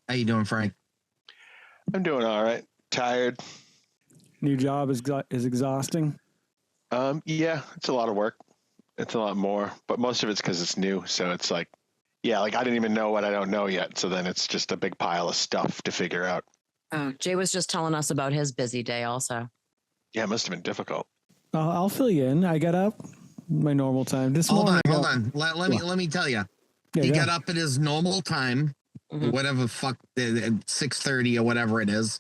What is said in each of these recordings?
How you doing, Frank? I'm doing all right. Tired. New job is exhausting. Yeah, it's a lot of work. It's a lot more, but most of it's because it's new. So it's like, yeah, like I didn't even know what I don't know yet. So then it's just a big pile of stuff to figure out. Oh, Jay was just telling us about his busy day also. Yeah, it must have been difficult. I'll fill you in. I got up my normal time this Hold morning. on. Let me tell you. He got up at his normal time, whatever fuck 6:30 or whatever it is.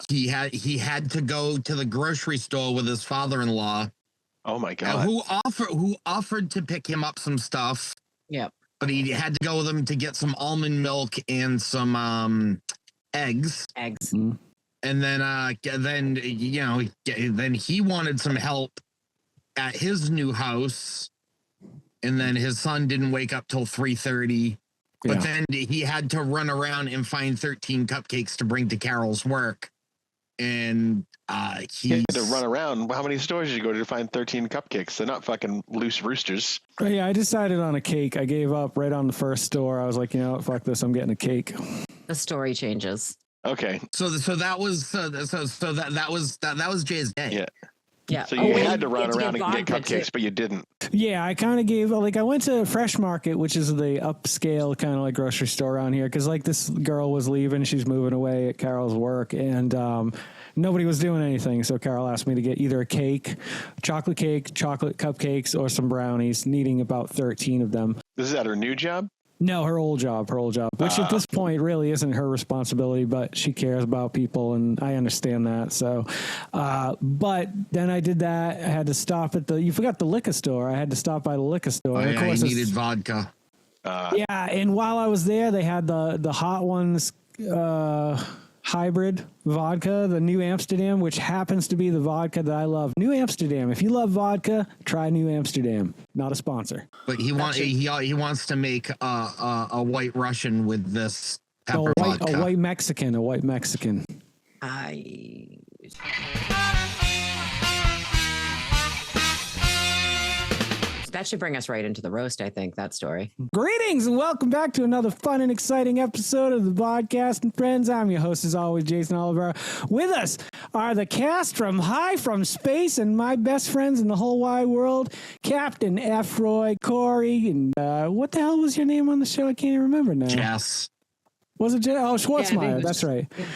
He had to go to the grocery store with his father-in-law. Oh my God. Who offered to pick him up some stuff. Yep. But he had to go with him to get some almond milk and some eggs. Mm. And then he wanted some help at his new house. And then his son didn't wake up till 3:30. But then he had to run around and find 13 cupcakes to bring to Carol's work. And he had to run around. How many stores did you go to find 13 cupcakes? They're not fucking loose roosters. Yeah, I decided on a cake. I gave up right on the first store. I was like, you know what, fuck this. I'm getting a cake. The story changes. Okay. So that was Jay's day. Yeah. Yeah. So you had to run around and get cupcakes, but you didn't. Yeah, I kind of gave, I went to Fresh Market, which is the upscale kind of like grocery store around here. Cause like this girl was leaving, she's moving away at Carol's work, and nobody was doing anything. So Carol asked me to get either a cake, chocolate cupcakes, or some brownies, needing about 13 of them. This is at her new job? No, her old job, which at this point really isn't her responsibility, but she cares about people, and I understand that. So, but then I did that. I had to stop at you forgot the liquor store. I had to stop by the liquor store. And of course, I needed vodka. Yeah, and while I was there, they had the Hot Ones hybrid vodka, the New Amsterdam, which happens to be the vodka that I love. New Amsterdam. If you love vodka, try New Amsterdam. Not a sponsor. But he wants to make a white Russian with this pepper vodka. A white Mexican. That should bring us right into the roast, I think, that story. Greetings and welcome back to another fun and exciting episode of the Vodkast and Friends. I'm your host, as always, Jason Oliver. With us are the cast from High From Space and my best friends in the whole wide world, Captain F. Roy, Corey, and what the hell was your name on the show? I can't even remember now. Jess. Was it Jess? Oh, Schwartzmeyer. That's right. Yeah.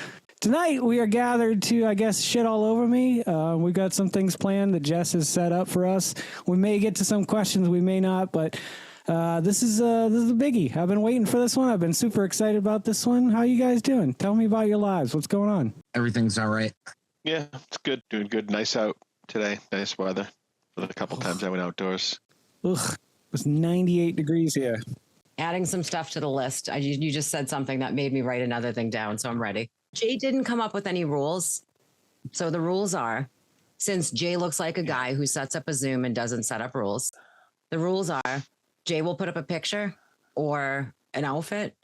Tonight, we are gathered to, I guess, shit all over me. We've got some things planned that Jess has set up for us. We may get to some questions, we may not, but this is a biggie. I've been waiting for this one. I've been super excited about this one. How you guys doing? Tell me about your lives. What's going on? Everything's all right. Yeah, it's good. Doing good. Nice out today. Nice weather. For the couple times I went outdoors. Ugh, it was 98 degrees here. Adding some stuff to the list. You just said something that made me write another thing down, so I'm ready. Jay didn't come up with any rules. So the rules are, since Jay looks like a guy who sets up a Zoom and doesn't set up rules, the rules are Jay will put up a picture or an outfit,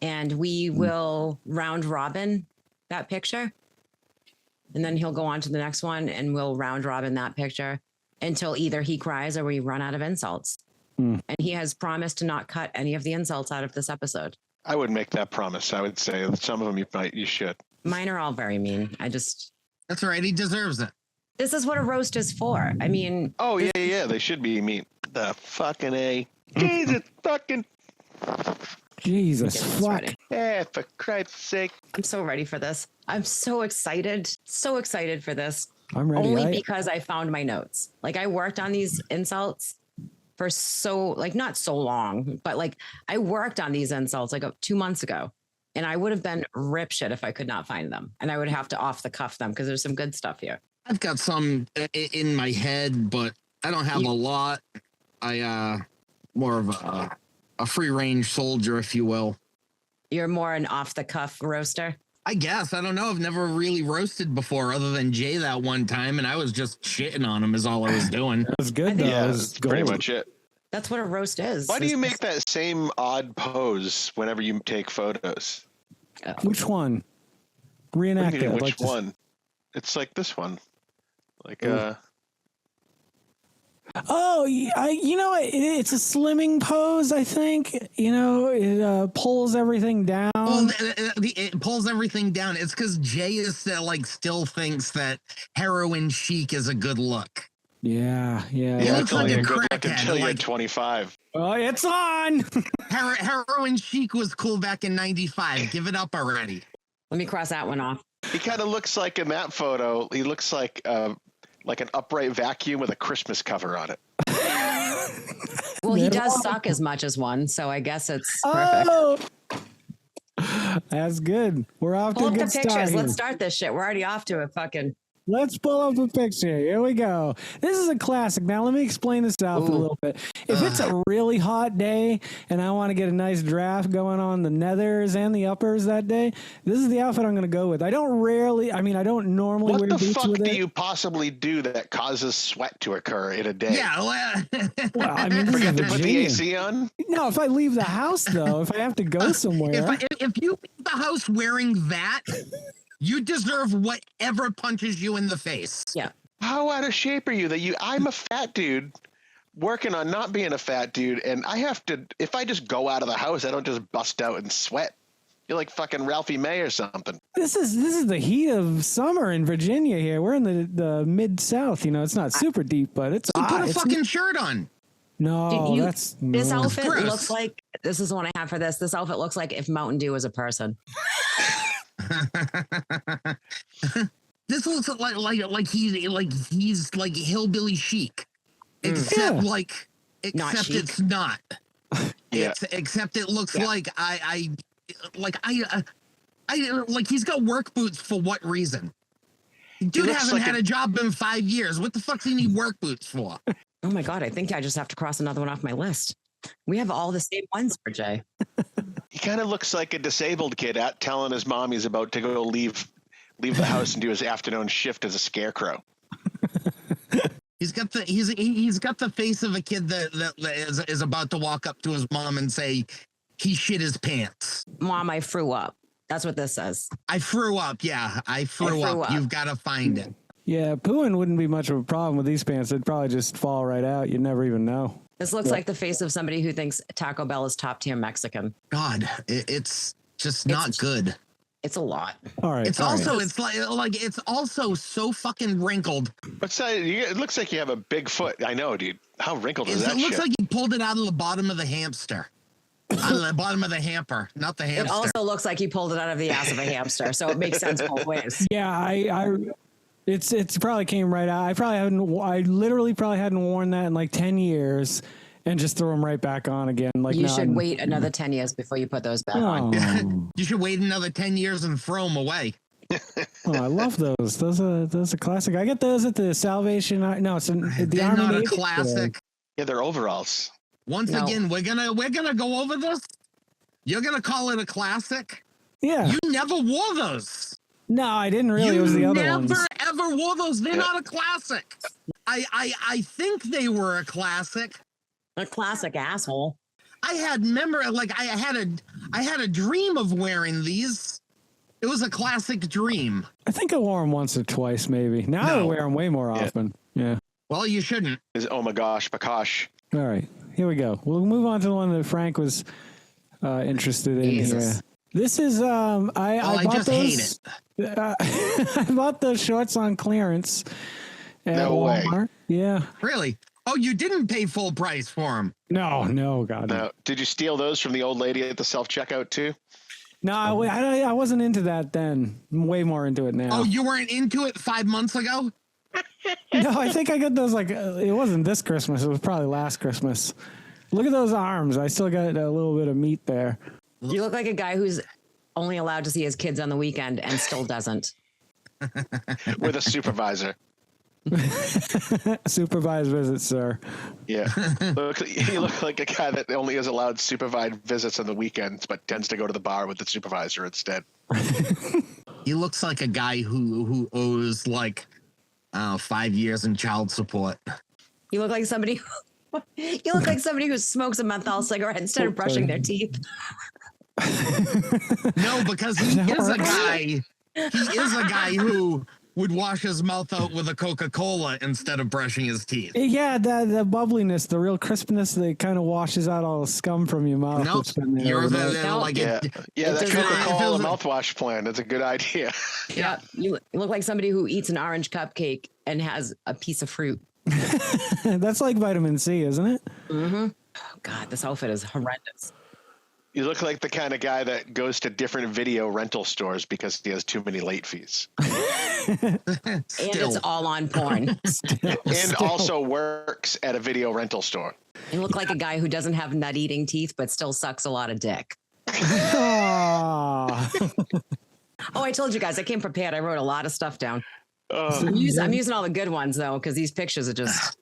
and we will round robin that picture. And then he'll go on to the next one, and we'll round robin that picture until either he cries or we run out of insults. And he has promised to not cut any of the insults out of this episode. I would make that promise. I would say some of them you should. Mine are all very mean. That's all right. He deserves it. This is what a roast is for. I mean. Oh, yeah. They should be mean. The fucking A. Jesus fucking. Jesus fuck. Yeah, for Christ's sake. I'm so ready for this. I'm so excited. So excited for this. I'm ready. Only because I found my notes. Like, I worked on these insults for not so long, but I worked on these insults 2 months ago, and I would have been ripshit if I could not find them, and I would have to off the cuff them because there's some good stuff here. I've got some in my head, but I don't have a lot. I more of a free range soldier, if you will. You're more an off the cuff roaster. I guess. I don't know. I've never really roasted before other than Jay that one time, and I was just shitting on him is all I was doing. That was good, though. Yeah, that's pretty much it. That's what a roast is. Why do you make that same odd pose whenever you take photos? Which one? Reenact it. Which one? It's like this one. Oh, it's a slimming pose, I think. It pulls everything down. Well, it pulls everything down. It's because Jay is still thinks that heroin chic is a good look. Yeah. He Yeah, looks it's only like a a good look crackhead. until you're 25. Oh, it's on. Heroin chic was cool back in '95. Give it up already. Let me cross that one off. He kind of looks like in that photo. He looks like an upright vacuum with a Christmas cover on it. Well, he does suck as much as one, so I guess it's perfect. Oh, that's good. We're off Pull to a up the good start pictures. here. Let's start this shit. We're already off to a fucking. Let's pull up a picture. Here we go. This is a classic. Now, let me explain this outfit a little bit. If it's a really hot day and I want to get a nice draft going on the nethers and the uppers that day, this is the outfit I'm going to go with. I don't normally What wear the boots fuck with do it. you possibly do that causes sweat to occur in a day? Yeah. Well, I mean, this Forget is to put the Virginia. AC on? No, if I leave the house, though, if I have to go somewhere. If you leave the house wearing that, you deserve whatever punches you in the face. Yeah. How out of shape are you I'm a fat dude working on not being a fat dude, and I have to, if I just go out of the house, I don't just bust out and sweat. You're like fucking Ralphie May or something. This is the heat of summer in Virginia here. We're in the mid-south. It's not super deep, but it's So hot. put a fucking shirt on. No, This no. outfit gross. looks like, this is the one I have for this. This outfit looks like if Mountain Dew was a person. This looks like he's like hillbilly chic, except Not chic. it's not. Yeah. Except it looks like I like he's got work boots for what reason? Dude looks hasn't like had a job in 5 years. What the fuck does he need work boots for? Oh my God. I think I just have to cross another one off my list. We have all the same ones for Jay. He kind of looks like a disabled kid telling his mom he's about to go leave the house and do his afternoon shift as a scarecrow. He's got the face of a kid that is about to walk up to his mom and say he shit his pants. Mom, I threw up. That's what this says. I threw up. Yeah, I threw up. You've got to find it. Yeah, pooing wouldn't be much of a problem with these pants. They'd probably just fall right out. You'd never even know. This looks like the face of somebody who thinks Taco Bell is top tier Mexican. God, it's just not good. It's a lot. All right. It's also it's like it's also so fucking wrinkled. What's that? It looks like you have a big foot. I know, dude. How wrinkled is that It looks shit? like he pulled it out of the bottom of the hamster. Out of the bottom of the hamper, not the It hamster. also looks like he pulled it out of the ass of a hamster, so it makes sense both ways. Yeah, it's probably came right out. I literally probably hadn't worn that in like 10 years and just throw them right back on again. Like You should wait another 10 years before you put those back on. You should wait another 10 years and throw them away. Oh, I love those. Those are classic. I get those at the Salvation. No, it's the They're Army not a Navy classic. Yeah, they're overalls. Once again, we're gonna go over this. You're gonna call it a classic. Yeah. You never wore those. No, I didn't really. It was the other ones. never ever wore those. They're not a classic. I think they were a classic. A classic asshole. I had I had a dream of wearing these. It was a classic dream. I think I wore them once or twice, maybe. Now I wear them way more often. Yeah. Well, you shouldn't. Is oh my gosh, Pakash. All right, here we go. We'll move on to the one that Frank was interested in Jesus. here. This is I bought just those. hate it. I bought those shorts on clearance at No way. Walmart. Yeah. Really? Oh, you didn't pay full price for them. No, God. Now, did you steal those from the old lady at the self-checkout too? No, I wasn't into that then. I'm way more into it now. Oh, you weren't into it 5 months ago? No, I think I got those like it wasn't this Christmas. It was probably last Christmas. Look at those arms. I still got a little bit of meat there. You look like a guy who's only allowed to see his kids on the weekend and still doesn't. With a supervisor. Supervised visit, sir. Yeah. You look like a guy that only is allowed supervised visits on the weekends, but tends to go to the bar with the supervisor instead. He looks like a guy who owes like 5 years in child support. You look like somebody. You look like somebody who smokes a menthol cigarette instead of brushing their teeth. No, because he is a guy. He is a guy who would wash his mouth out with a Coca-Cola instead of brushing his teeth. Yeah, the bubbliness, the real crispness that kind of washes out all the scum from your mouth. Nope. You're like that Coca-Cola mouthwash plan. That's a good idea. Yeah, you look like somebody who eats an orange cupcake and has a piece of fruit. That's like vitamin C, isn't it? Mm-hmm. Oh, God, this outfit is horrendous. You look like the kind of guy that goes to different video rental stores because he has too many late fees. And it's all on porn. And also works at a video rental store. You look like a guy who doesn't have nut eating teeth, but still sucks a lot of dick. Oh, I told you guys, I came prepared. I wrote a lot of stuff down. I'm using all the good ones, though, because these pictures are just...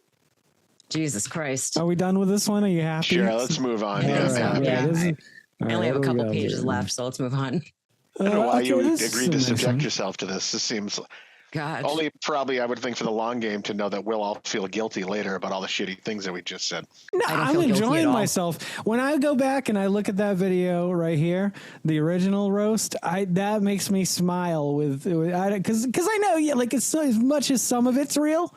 Jesus Christ. Are we done with this one? Are you happy? Sure, let's move on. I only have a couple pages left, so let's move on. I don't know why you would agree to subject yourself to this. This seems only probably I would think for the long game to know that we'll all feel guilty later about all the shitty things that we just said. No, I'm enjoying myself. When I go back and I look at that video right here, the original roast, that makes me smile because I know, yeah, like it's as much as some of it's real,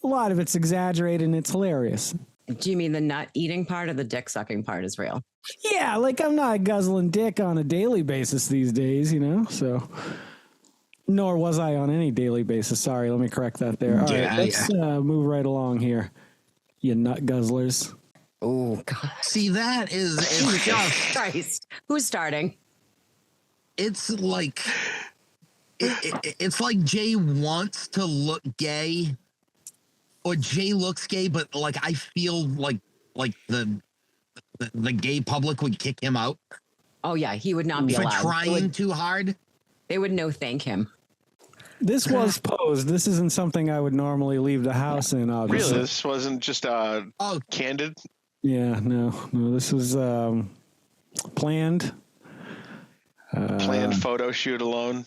a lot of it's exaggerated and it's hilarious. Do you mean the nut eating part or the dick sucking part is real? Yeah, like I'm not guzzling dick on a daily basis these days, so nor was I on any daily basis. Sorry, let me correct that there. All right, let's move right along here, you nut guzzlers. Oh, God. See, that is Jesus Christ. Who's starting? It's like it's like Jay wants to look gay, or Jay looks gay, but like I feel like the gay public would kick him out. Oh yeah, he would not be allowed. For trying too hard. They would no thank him. This was posed. This isn't something I would normally leave the house in, obviously. Really? This wasn't just candid? Yeah, no. This was planned. Planned photo shoot alone?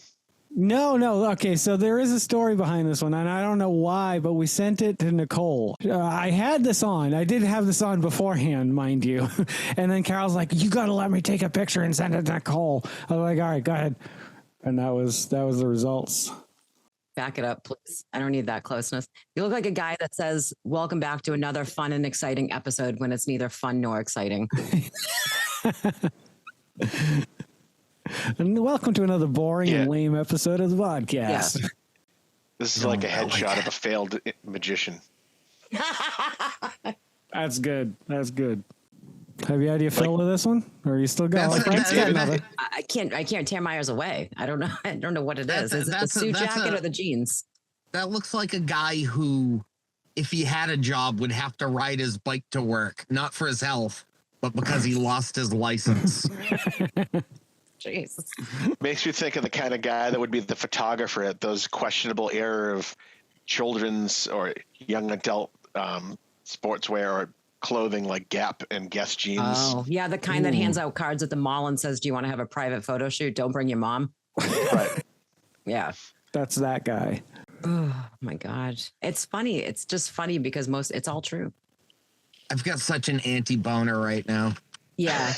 No. Okay, so there is a story behind this one, and I don't know why, but we sent it to Nicole. I had this on. I did have this on beforehand, mind you. And then Carol's like, you got to let me take a picture and send it to Nicole. I was like, all right, go ahead. And that was the results. Back it up, please. I don't need that closeness. You look like a guy that says, welcome back to another fun and exciting episode when it's neither fun nor exciting. And welcome to another boring and lame episode of the Vodkast. Yeah. This is like a headshot of a failed magician. That's good. Have you had your fill of this one, or are you still going? I can't tear my ears away. I don't know what it is. Is it the suit jacket or the jeans? That looks like a guy who, if he had a job, would have to ride his bike to work, not for his health, but because he lost his license. Jesus. Makes me think of the kind of guy that would be the photographer at those questionable era of children's or young adult sportswear or clothing like Gap and Guess jeans. Oh, yeah, the kind that hands out cards at the mall and says, do you want to have a private photo shoot? Don't bring your mom. Right. Yeah. That's that guy. Oh, my God. It's funny. It's just funny because it's all true. I've got such an anti-boner right now. Yeah.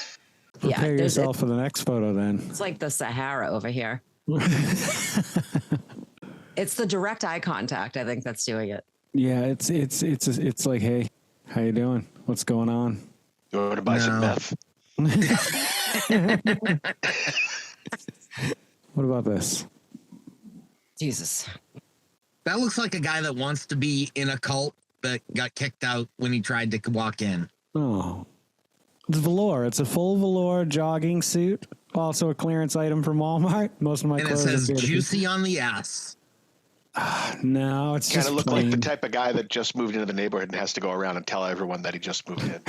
Prepare yourself for the next photo then. It's like the Sahara over here. It's the direct eye contact, I think, that's doing it. Yeah, it's like, hey, how you doing? What's going on? You want to buy some meth? What about this? Jesus. That looks like a guy that wants to be in a cult that got kicked out when he tried to walk in. Oh. It's velour. It's a full velour jogging suit. Also a clearance item from Walmart. Most of my clothes. And it says juicy on the ass. No, it's just kind of look like the type of guy that just moved into the neighborhood and has to go around and tell everyone that he just moved in.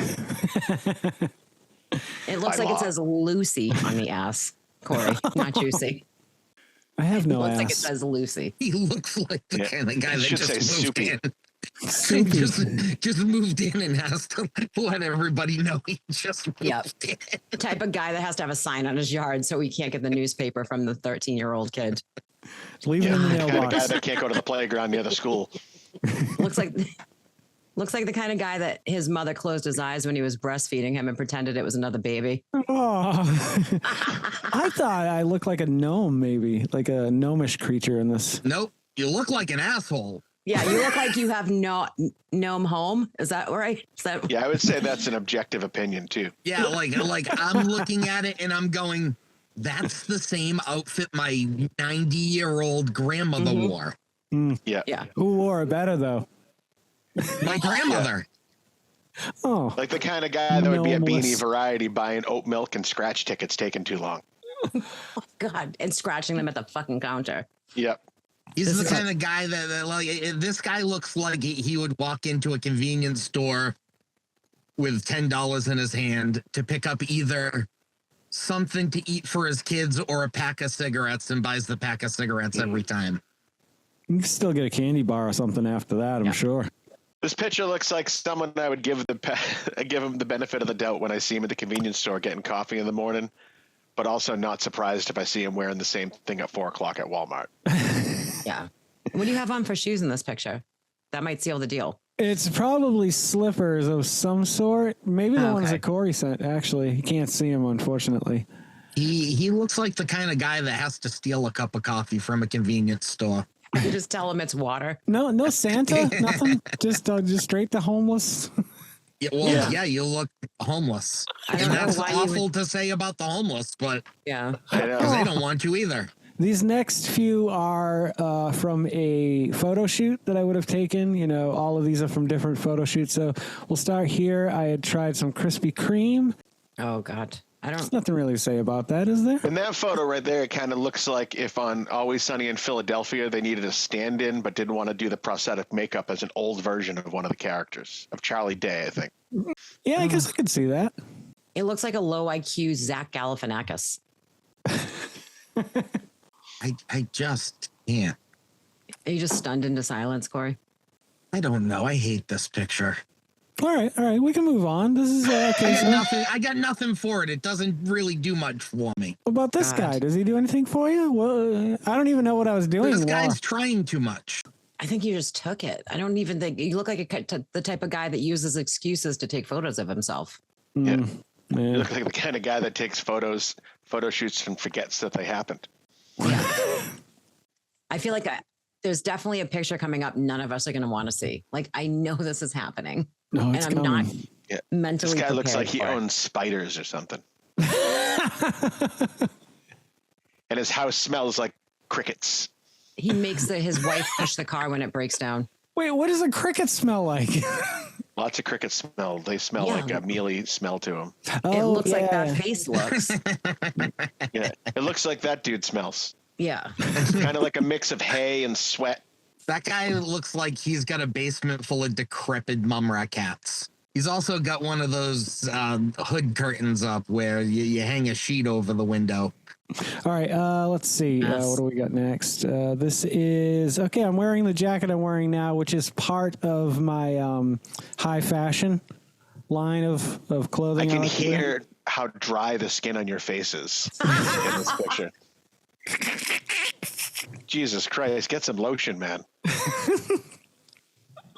It looks like it says Lucy on the ass, Corey, not juicy. I have no ass. It looks like it says Lucy. He looks like the kind of guy that just moved in. just moved in and has to let everybody know he just moved in. The type of guy that has to have a sign on his yard so he can't get the newspaper from the 13-year-old kid. Leave it in the mailbox. The kind of guy that can't go to the playground near the school. Looks like the kind of guy that his mother closed his eyes when he was breastfeeding him and pretended it was another baby. Oh. I thought I looked like a gnome, maybe like a gnomish creature in this. Nope. You look like an asshole. Yeah, you look like you have no home. Is that right? Is that? Yeah, I would say that's an objective opinion too. Yeah, like I'm looking at it and I'm going, that's the same outfit my 90-year-old grandmother wore. Yeah. Who wore it better though? My grandmother. Oh, Like the kind of guy that would be at Minimalist. Beanie Variety buying oat milk and scratch tickets taking too long. Oh, God, and scratching them at the fucking counter. Yep. He's the kind of guy that like, this guy looks like he would walk into a convenience store with $10 in his hand to pick up either something to eat for his kids or a pack of cigarettes, and buys the pack of cigarettes every time. you can still get a candy bar or something after that, I'm sure. This picture looks like someone I would give him the benefit of the doubt when I see him at the convenience store getting coffee in the morning, but also not surprised if I see him wearing the same thing at 4:00 at Walmart. Yeah. What do you have on for shoes in this picture? That might seal the deal. It's probably slippers of some sort. Maybe the ones that Corey sent, actually. You can't see them, unfortunately. He looks like the kind of guy that has to steal a cup of coffee from a convenience store. You just tell him it's water. No Santa, nothing. Just straight to homeless. Yeah, you look homeless. I don't And know that's why you awful would- to say about the homeless, but Yeah. I know. 'cause they don't want you either. These next few are from a photo shoot that I would have taken. You know, all of these are from different photo shoots. So we'll start here. I had tried some Krispy Kreme. Oh, God. There's nothing really to say about that, is there? In that photo right there, it kind of looks like if on Always Sunny in Philadelphia, they needed a stand-in but didn't want to do the prosthetic makeup as an old version of one of the characters, of Charlie Day, I think. Yeah, I guess I could see that. It looks like a low IQ Zach Galifianakis. I just can't. Are you just stunned into silence, Corey? I don't know. I hate this picture. All right, we can move on. This is I got nothing for it. It doesn't really do much for me. What about this guy? Does he do anything for you? Well, I don't even know what I was doing. This guy's trying too much. I think you just took it. I don't even think you look like the type of guy that uses excuses to take photos of himself. Yeah. Yeah. You look like the kind of guy that takes photo shoots and forgets that they happened. Yeah. I feel like there's definitely a picture coming up none of us are going to want to see. Like, I know this is happening. No, and it's I'm coming. not mentally This guy looks like he prepared for it. owns spiders or something. And his house smells like crickets. He makes his wife push the car when it breaks down. Wait, what does a cricket smell like? Lots of crickets smell. They smell like a mealy smell to them. It looks like that face looks. Yeah, it looks like that dude smells. Yeah. It's kind of like a mix of hay and sweat. That guy looks like he's got a basement full of decrepit mum rat cats. He's also got one of those hood curtains up where you hang a sheet over the window. All right, let's see. What do we got next? This is, okay, I'm wearing the jacket I'm wearing now, which is part of my high fashion line of clothing. I can like to wear. hear how dry the skin on your face is in this picture. Jesus Christ, get some lotion, man.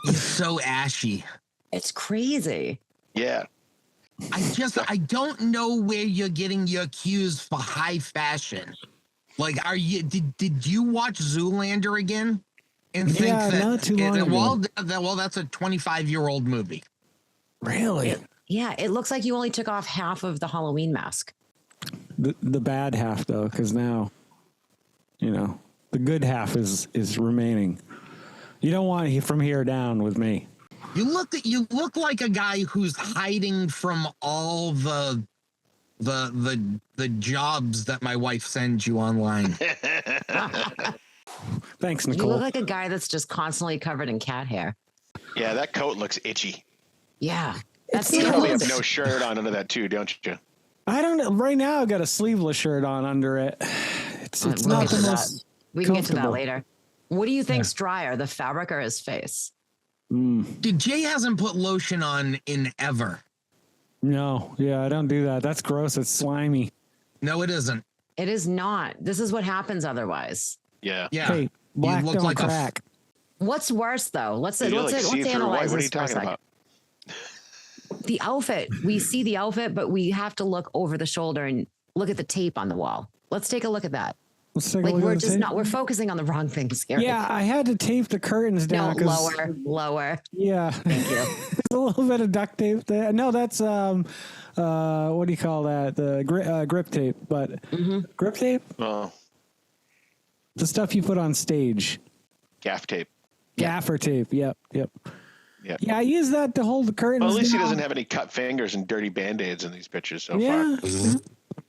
He's so ashy. It's crazy. Yeah. I don't know where you're getting your cues for high fashion. Like, did you watch Zoolander again? And think not too long ago. Well, that's a 25-year-old movie. Really? It looks like you only took off half of the Halloween mask. The bad half, though, because now, the good half is remaining. You don't want from here down with me. You look like a guy who's hiding from all the jobs that my wife sends you online. Thanks, You Nicole. look like a guy that's just constantly covered in cat hair. Yeah, that coat looks itchy. Yeah. That's You probably have the no shirt on under that too, don't you? I don't know. Right now, I've got a sleeveless shirt on under it. It's not the most. We can get to that comfortable. later. What do you think's drier, the fabric or his face? Dude, Jay hasn't put lotion on in ever. No, I don't do that. That's gross. It's slimy. No, it isn't. It is not. This is what happens otherwise. Yeah. Yeah. Hey, black look don't like a crack. What's worse though? Let's You're like see-through white. analyze What are this you for a talking second. about? The outfit. We see the outfit, but we have to look over the shoulder and look at the tape on the wall. Let's take a look at that. Let's take a Like look we're at the just tape. not. We're focusing on the wrong things here. Yeah, I had to tape the curtains No, down. lower. Yeah. Thank you. There's a little bit of duct tape there. No, that's what do you call that? The grip tape. But grip tape? Oh, The stuff you put on stage. gaff tape. Gaffer tape. Yep. Yep. Yeah, I use that to hold the curtains. Well, at least he down. doesn't have any cut fingers and dirty Band-Aids in these pictures so Yeah. far.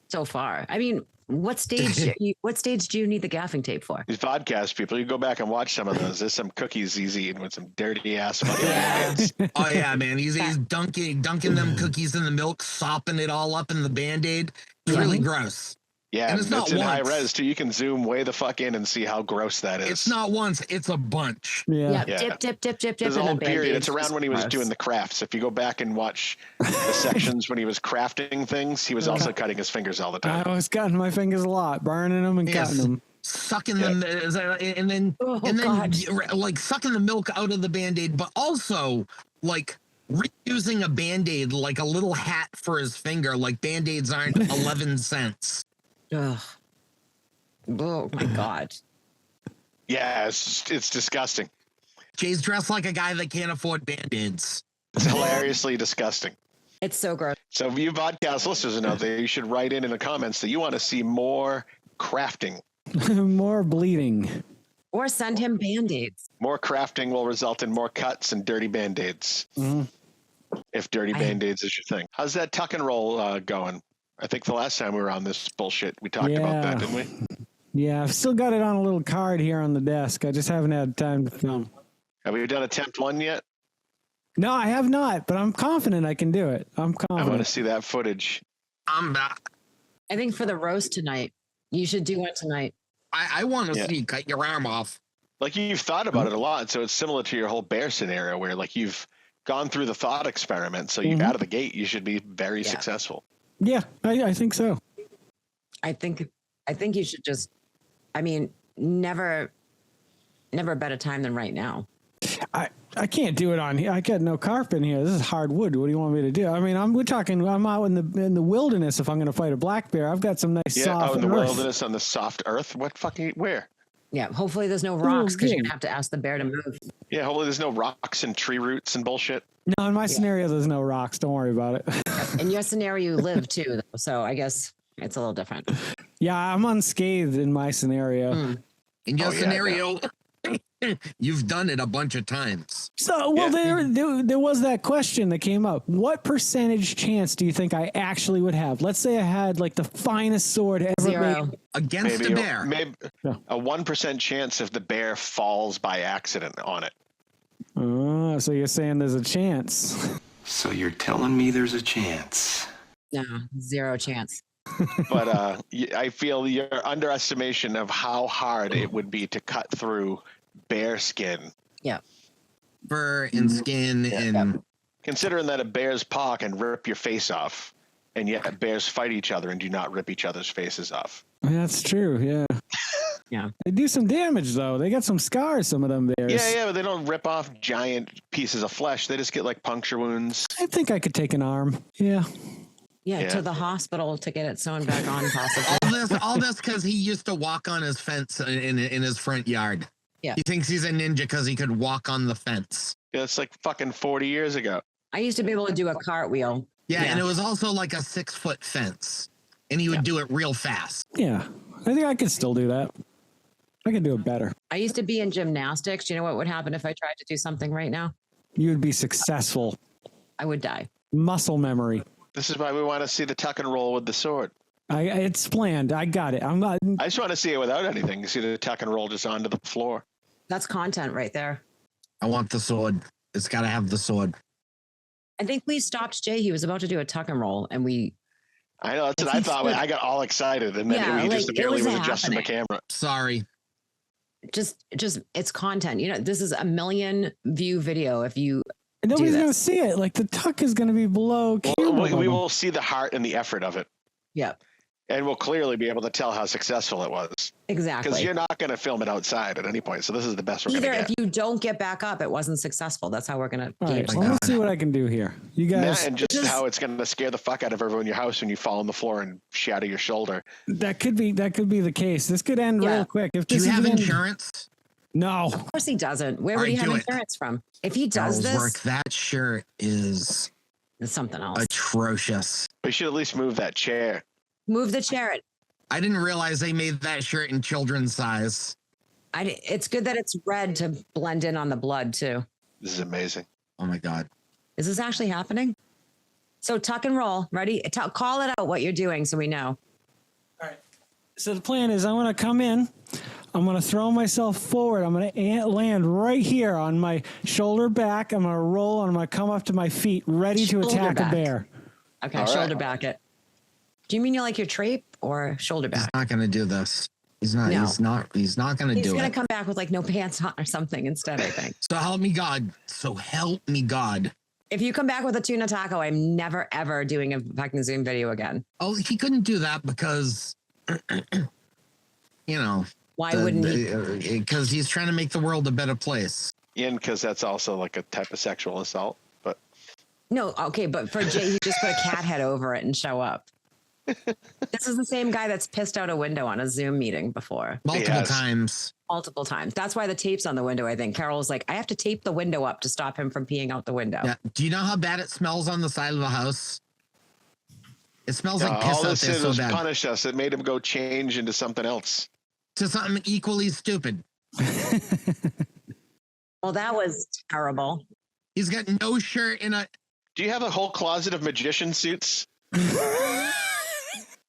So far, I mean, what stage do you need the gaffing tape for? These Vodkast people, you go back and watch some of those. There's some cookies he's eating with some dirty ass fucking Yeah. Band-Aids. Oh yeah, man. He's dunking them cookies in the milk, sopping it all up in the Band-Aid. It's really gross. Yeah, And and it's not in high once. res too. You can zoom way the fuck in and see how gross that is. It's not once, it's a bunch. Yeah. Yeah. Dip. There's a and whole then period. It's Band-Aids. around when he was Gross. doing the crafts. If you go back and watch the sections when he was crafting things, he was also cutting his fingers all the time. I was cutting my fingers a lot, burning them and Yes. cutting them. Sucking them and then God. like sucking the milk out of the Band-Aid, but also like reusing a Band-Aid like a little hat for his finger, like Band-Aids aren't 11 cents. Ugh. Oh my God. Yeah, it's disgusting. Jay's dressed like a guy that can't afford Band-Aids. It's hilariously disgusting. It's so gross. So if you Vodcast listeners out there, you should write in the comments that you want to see more crafting. More bleeding. Or send him Band-Aids. More crafting will result in more cuts and dirty Band-Aids. If dirty Band-Aids is your thing. How's that tuck and roll going? I think the last time we were on this bullshit, we talked about that, didn't we? Yeah, I've still got it on a little card here on the desk. I just haven't had time to film. Have we done attempt 1 yet? No, I have not, but I'm confident I can do it. I'm I want to confident. see that footage. I'm back. I think for the roast tonight, you should do one tonight. I want to Yeah. see you cut your arm off. Like you've thought about it a lot, so it's similar to your whole bear scenario where like you've gone through the thought experiment. So you out of the gate, you should be very successful. Yeah, I think so. I think you should just, I mean, never a better time than right now. I can't do it on here. I got no carpet in here. This is hard wood. What do you want me to do? I mean, I'm out in the wilderness. If I'm going to fight a black bear, I've got some nice Yeah, soft in the earth. wilderness on the soft earth. What fucking where? Yeah, hopefully there's no rocks because you're good. gonna have to ask the bear to move. Yeah, hopefully there's no rocks and tree roots and bullshit. No, in my scenario, there's no rocks. Don't worry about it. In your scenario, you live too, though, so I guess it's a little different. Yeah, I'm unscathed in my scenario. In your Oh, yeah, scenario, you've done it a bunch of times. So, well, Yeah. there was that question that came up. What percentage chance do you think I actually would have? Let's say I had like the finest sword ever Zero. made. Against a bear. Maybe Yeah. a 1% chance if the bear falls by accident on it. Oh, so you're saying there's a chance? So you're telling me there's a chance? No, zero chance. But I feel your underestimation of how hard it would be to cut through bear skin. Yeah. Fur and skin and Considering that a bear's paw can rip your face off, and yet bears fight each other and do not rip each other's faces off. That's true. Yeah. Yeah. They do some damage though. They got some scars. Some of them bears. Yeah, but they don't rip off giant pieces of flesh. They just get like puncture wounds. I think I could take an arm. Yeah. Yeah, Yeah. to the hospital to get it sewn back on, possibly. all this because he used to walk on his fence in his front yard. Yeah. He thinks he's a ninja because he could walk on the fence. Yeah, it's like fucking 40 years ago. I used to be able to do a cartwheel. Yeah, and it was also like a 6-foot fence, and he would do it real fast. Yeah. I think I could still do that. I could do it better. I used to be in gymnastics. Do you know what would happen if I tried to do something right now? You would be successful. I would die. Muscle memory. This is why we want to see the tuck and roll with the sword. It's planned. I got it. I'm not. I just want to see it without anything. You see the tuck and roll just onto the floor. That's content right there. I want the sword. It's got to have the sword. I think we stopped Jay. He was about to do a tuck and roll, and we. I know, that's what I thought. I got all excited, and then Yeah, he just like, it apparently was was adjusting the happening. camera. Sorry. Just it's content. You know, this is a million view video. If you Nobody's this. going to see it. Like the tuck is going to be below camera We level. will see the heart and the effort of it. yeah, And we'll clearly be able to tell how successful it was. Exactly. Because you're not going to film it outside at any point. So this is the best we're going to get. Either if you don't get back up, it wasn't successful. That's how we're going to All gauge. right, well, let's see what I can do here. You guys. And just how it's going to scare the fuck out of everyone in your house when you fall on the floor and shatter your shoulder. That could be the case. This could end real quick. If Do this you have end, insurance? No. Of course he doesn't. Where would he have insurance from? If he does this, work, that shirt is something else. Atrocious. We should at least move that chair. Move the chair. I didn't realize they made that shirt in children's size. It's good that it's red to blend in on the blood too. This is amazing. Oh my God. Is this actually happening? So tuck and roll. Ready? Call it out what you're doing so we know. All right. So the plan is I'm going to come in. I'm going to throw myself forward. I'm going to land right here on my shoulder back. I'm going to roll and I'm going to come up to my feet ready to attack a bear. Okay, all shoulder back it. Do you mean you like your trape or shoulder back? He's not going to do this. He's not. No. He's not going to do it. He's going to come back with like no pants on or something instead, I think. So help me God. If you come back with a tuna taco, I'm never, ever doing a fucking Zoom video again. Oh, he couldn't do that because, Why wouldn't he? Because he's trying to make the world a better place. And because that's also like a type of sexual assault. But no, okay, but for Jay, he just put a cat head over it and show up. This is the same guy that's pissed out a window on a Zoom meeting before. Multiple times. That's why the tape's on the window, I think. Carol was like, I have to tape the window up to stop him from peeing out the window. Yeah. Do you know how bad it smells on the side of the house? It smells like piss all out this there did so was bad. punish us. It made him go change into something else. To something equally stupid. Well, that was terrible. He's got no shirt in a... Do you have a whole closet of magician suits?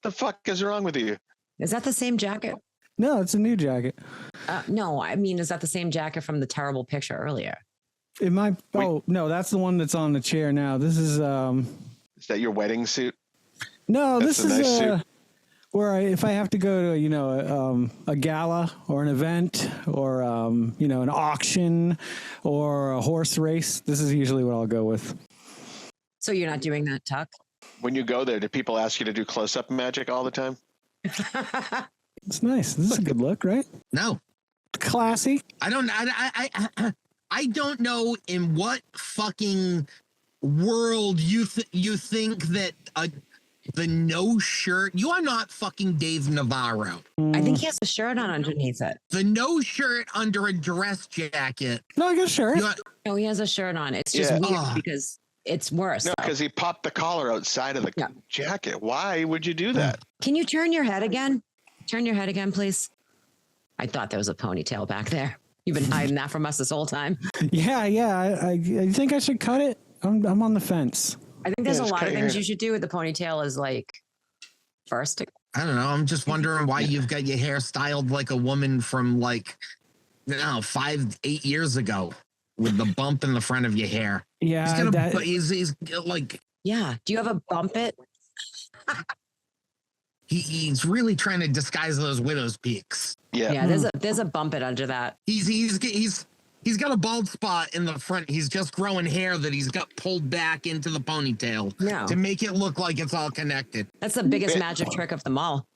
The fuck is wrong with you? Is that the same jacket? No, it's a new jacket. No, I mean, is that the same jacket from the terrible picture earlier? It might. Oh no, that's the one that's on the chair now. This is. Is that your wedding suit? No, That's this a is nice suit. where if I have to go to a gala or an event or an auction or a horse race. This is usually what I'll go with. So you're not doing that, Tuck? When you go there, do people ask you to do close-up magic all the time? It's nice. This is a good look, right? No. Classy. I don't know in what fucking world you think that the no shirt. You are not fucking Dave Navarro. I think he has a shirt on underneath it. The no shirt under a dress jacket. No, I got a shirt. No, he has a shirt on. It's just weird because it's worse. No, because he popped the collar outside of the jacket. Why would you do that? Can you turn your head again? Turn your head again, please. I thought there was a ponytail back there. You've been hiding that from us this whole time. Yeah. I think I should cut it. I'm on the fence. I think there's a lot of things you should do with the ponytail is like first. I don't know. I'm just wondering why you've got your hair styled like a woman from 5-8 years ago with the bump in the front of your hair. Yeah. He's like. Yeah. Do you have a bump it? He's really trying to disguise those widow's peaks. Yeah. There's a bump it under that. He's got a bald spot in the front. He's just growing hair that he's got pulled back into the ponytail to make it look like it's all connected. That's the biggest magic trick of them all.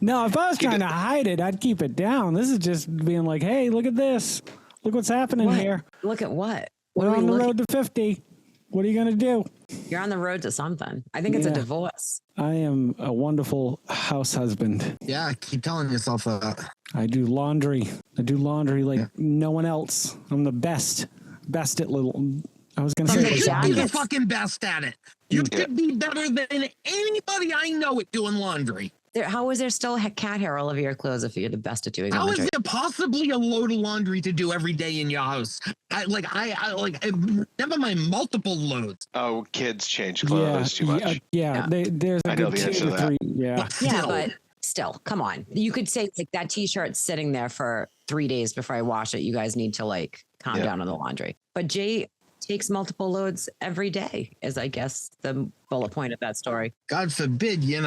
No, if I was trying to hide it, I'd keep it down. This is just being like, hey, look at this. Look what's happening here. Look at what? We're on the road to 50. What are you going to do? You're on the road to something. I think it's a divorce. I am a wonderful house husband. Yeah, keep telling yourself that. I do laundry. like no one else. I'm the best at little. I was going to say. You should be the fucking best at it. You could be better than anybody I know at doing laundry. How is there still cat hair all over your clothes if you're the best at doing laundry? How is there possibly a load of laundry to do every day in your house? Never mind multiple loads. Oh, kids change clothes too much. There's a good 2 to 3. Yeah. But still, come on. You could say like that t-shirt's sitting there for 3 days before I wash it. You guys need to calm down on the laundry. But Jay takes multiple loads every day is I guess the bullet point of that story. God forbid, you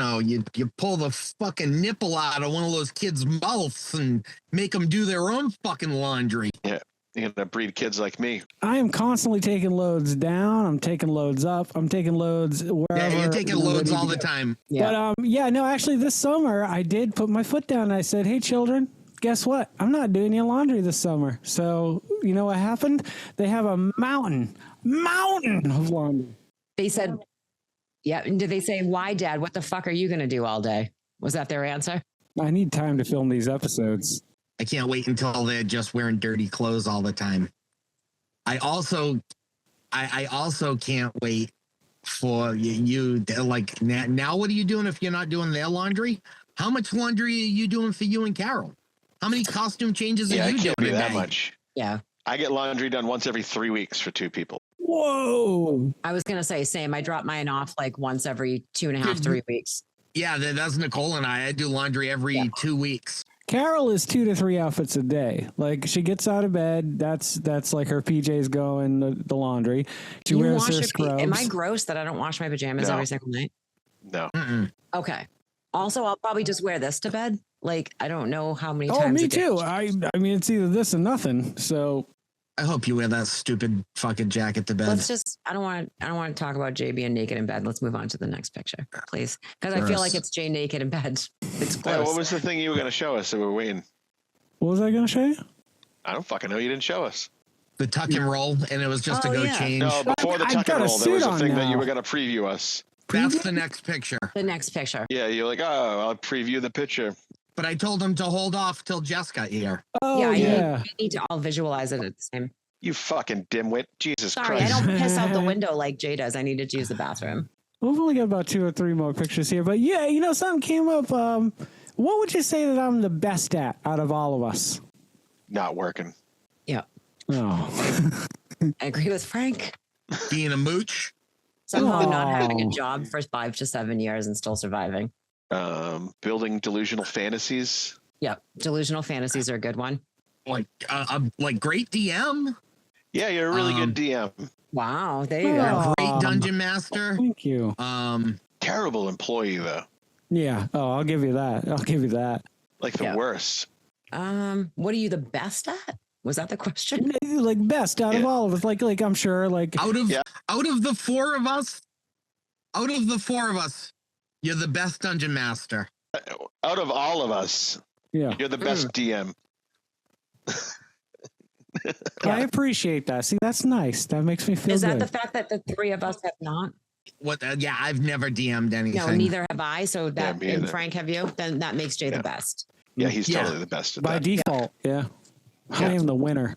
pull the fucking nipple out of one of those kids' mouths and make them do their own fucking laundry. Yeah. You're gonna breed kids like me. I am constantly taking loads down. I'm taking loads up. I'm taking loads wherever. Yeah, you're taking loads all the time. Yeah. But no, actually, this summer I did put my foot down. And I said, "Hey, children, guess what? I'm not doing your laundry this summer." So you know what happened? They have a mountain of laundry. They said, "Yeah." And did they say, "Why, Dad? What the fuck are you going to do all day?" Was that their answer? I need time to film these episodes. I can't wait until they're just wearing dirty clothes all the time. I also can't wait for you like now. What are you doing if you're not doing their laundry? How much laundry are you doing for you and Carol? How many costume changes are you doing? Can't be that much. Yeah. I get laundry done once every 3 weeks for 2 people. Whoa. I was going to say same. I drop mine off like once every 2.5, 3 weeks. Yeah, that's Nicole and I do laundry every 2 weeks. Carol is 2 to 3 outfits a day. Like she gets out of bed. That's like her PJs go in the laundry. She wears her scrubs. Am I gross that I don't wash my pajamas every single night? No. Mm-mm. Okay. Also, I'll probably just wear this to bed. Like I don't know how many times. Oh, me too. I mean, it's either this or nothing. So I hope you wear that stupid fucking jacket to bed. let's just. I don't want to talk about Jay being naked in bed. Let's move on to the next picture, please, because I feel like it's Jay naked in bed. It's close. Hey, what was the thing you were going to show us that we're waiting? what was I going to show you? I don't fucking know. You didn't show us. The tuck and roll, and it was just to go change. No, before the I tuck got and a roll, there was suit a on thing that now. you were going to preview us. That's the next picture. The next picture. Yeah, you're like, oh, I'll preview the picture. But I told him to hold off till Jess got here. Oh, yeah. We need to all visualize it at the same. You fucking dimwit. Jesus Sorry, Christ. I don't piss out the window like Jay does. I needed to use the bathroom. We've only got about 2 or 3 more pictures here, but yeah, something came up. What would you say that I'm the best at out of all of us? Not working. Yeah. Oh, I agree with Frank. Being a mooch. Somehow not Oh. having a job for 5 to 7 years and still surviving. Building delusional fantasies. Yeah. Delusional fantasies are a good one. Like great DM. Yeah, you're a really good DM. Wow. There you go. Great dungeon master. thank you. Terrible employee, though. Yeah. Oh, I'll give you that. Like the worst. What are you the best at? Was that the question? Like best out of all of us. Like I'm sure. Like out of the four of us, you're the best dungeon master. Out of all of us, yeah, you're the best DM. I appreciate that. See, that's nice. That makes me feel Is that good. the fact that the 3 of us have not? What? Yeah, I've never DM'd anything. No, neither have I. So that me and either. Frank, have you? Then that makes Jay the best. Yeah, he's totally the best at By that. default. Yeah. I am the winner.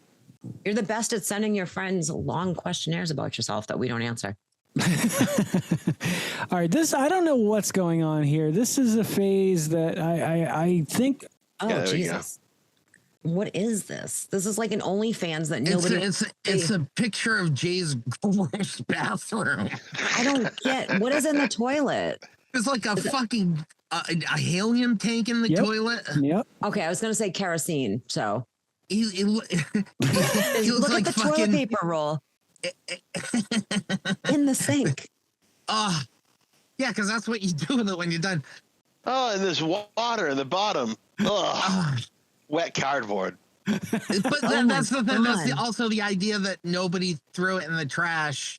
You're the best at sending your friends long questionnaires about yourself that we don't answer. All right, I don't know what's going on here. This is a phase that I think. Oh, there we go. Jesus. What is this? This is like an OnlyFans that nobody. It's a picture of Jay's gross bathroom. I don't get what is in the toilet. It's like a fucking a helium tank in the toilet. Yep. Okay, I was going to say kerosene. So He looks look like at the fucking toilet paper roll in the sink. Yeah, because that's what you do with it when you're done. Oh, and there's water in the bottom. Ugh. Wet cardboard. But that's the thing. That's also the idea that nobody threw it in the trash.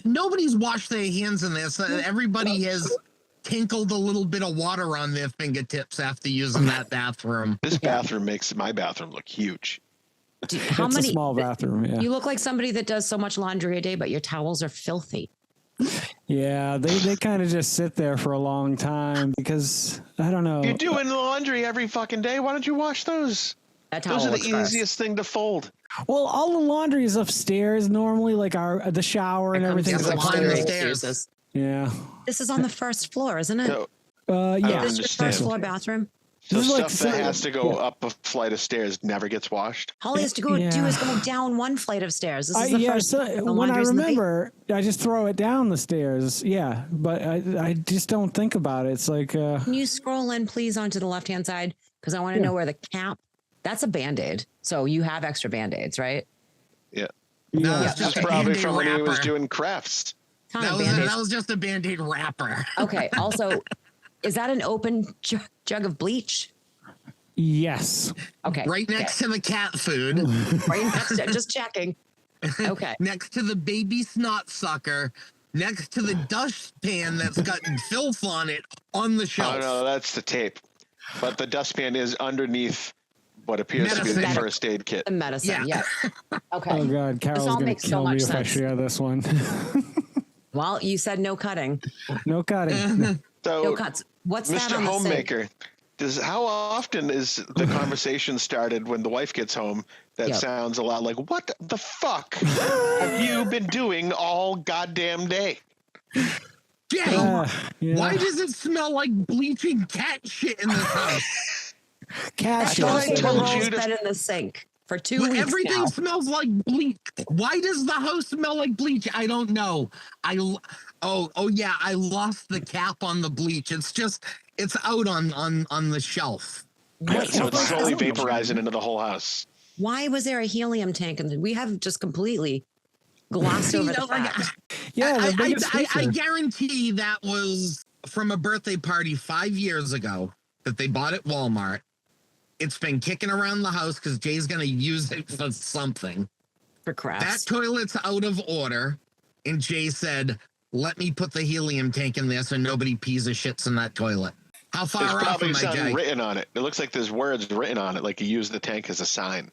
Nobody's washed their hands in this. Everybody has tinkled a little bit of water on their fingertips after using that bathroom. This bathroom makes my bathroom look huge. How It's many? a small bathroom. Yeah. You look like somebody that does so much laundry a day, but your towels are filthy. Yeah, they kind of just sit there for a long time because I don't know. You're doing laundry every fucking day. Why don't you wash those? That towel Those are the looks gross. easiest thing to fold. Well, all the laundry is upstairs normally, like the shower and everything. Yes, I climb the Laundry stairs. excuses. Yeah. This is on the first floor, isn't it? So, Yeah. Is this your understand. first floor bathroom? so This is like stuff that so- has to go up a flight of stairs never gets washed. All he has to go do Yeah. is go down one flight of stairs. This is the Yeah, first. so the when I laundry's in the basement. remember, I just throw it down the stairs. Yeah, but I just don't think about it. It's like, Can you scroll in, please, onto the left-hand side? Because I want to know where the cap. That's a Band-Aid. So you have extra Band-Aids, right? Yeah. No, yeah. it's just That's a probably Band-Aid from when he was wrapper. doing crafts. Ton That of was, Band-Aids. that was just a Band-Aid wrapper. Okay. Also, is that an open jug of bleach? Yes. Okay. Right next to the cat food. Right next to, just checking. Okay. Next to the baby snot sucker. Next to the dustpan that's got filth on it on the shelf. Oh, no, that's the tape. But the dustpan is underneath what appears to be the first aid kit. The medicine, yeah. Okay. Oh, God. Carol's going to kill me if I share this one. Well, you said no cutting. No cutting. So, No cuts. What's Mr. that on the Homemaker, how often is the conversation started when the wife gets home that sounds a lot like, what the fuck have you been doing all goddamn day? Jay, why does it smell like bleaching cat shit in this house? Cat shit. I told you that in the sink for 2 weeks Everything now. smells like bleach. Why does the house smell like bleach? I don't know. I lost the cap on the bleach. It's out on the shelf. So it's slowly vaporizing into the whole house. Why was there a helium tank? And we have just completely glossed over the fact. Yeah, I guarantee that was from a birthday party 5 years ago that they bought at Walmart. It's been kicking around the house because Jay's going to use it for something. For crafts. That toilet's out of order. And Jay said, let me put the helium tank in there so nobody pees or shits in that toilet. How far There's off probably am I, something Jay? written on it. It looks like there's words written on it, like you use the tank as a sign.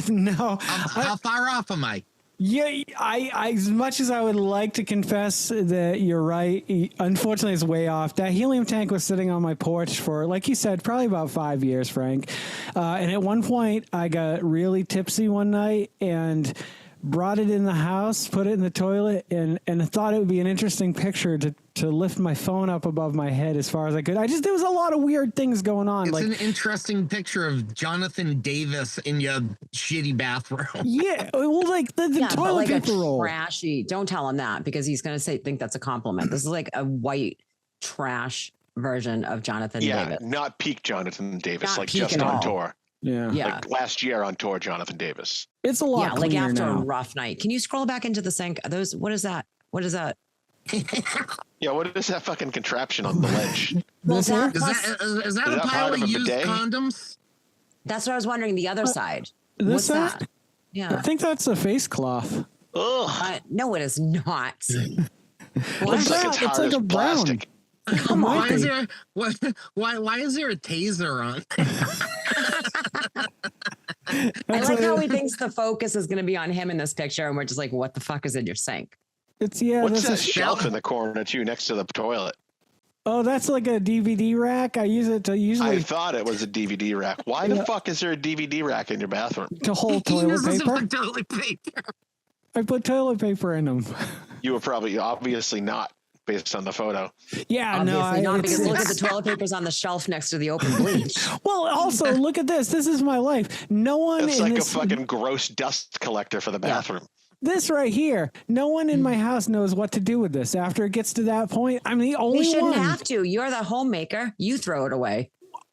No. How far off am I? Yeah, I as much as I would like to confess that you're right, unfortunately it's way off. That helium tank was sitting on my porch for, like you said, probably about 5 years, Frank. And at one point I got really tipsy one night and brought it in the house, put it in the toilet, and thought it would be an interesting picture to lift my phone up above my head as far as I could. There was a lot of weird things going on. It's an interesting picture of Jonathan Davis in your shitty bathroom. Yeah, well, like the toilet like paper roll. Trashy. Don't tell him that because he's going to think that's a compliment. This is like a white trash version of Jonathan Davis. Yeah, not peak Jonathan Davis, Not like peak just at on all. tour. Yeah. Like last year on tour, Jonathan Davis. It's a lot like cleaner after now. a rough night. Can you scroll back into the sink? What is that? What is that? Yeah, what is that fucking contraption on the ledge? Well, Is that a pile of used bidet? condoms? That's what I was wondering. The other side. This What's side? that? Yeah. I think that's a face cloth. Ugh. No, it is not. Looks like it's hard It's like as a brown. plastic. Come on. Why is there a taser on? I like how he thinks the focus is going to be on him in this picture, and we're just like, "What the fuck is in your sink?" What's What's that a shelf in the corner too, next to the toilet? Oh, that's like a DVD rack. I use it to I usually thought it was a DVD rack. Why the fuck is there a DVD rack in your bathroom? to hold He toilet uses it for paper. toilet paper. I put toilet paper in them. You were probably obviously not based on the photo. Yeah, Obviously no, not, because look at the toilet papers on the shelf next to the open bleach. Well, also look at this. This is my life. No one It's in like this, a fucking gross dust collector for the bathroom. this right here. No one in my house knows what to do with this after it gets to that point. I'm the only We shouldn't one. have to. You're the homemaker. You throw it away.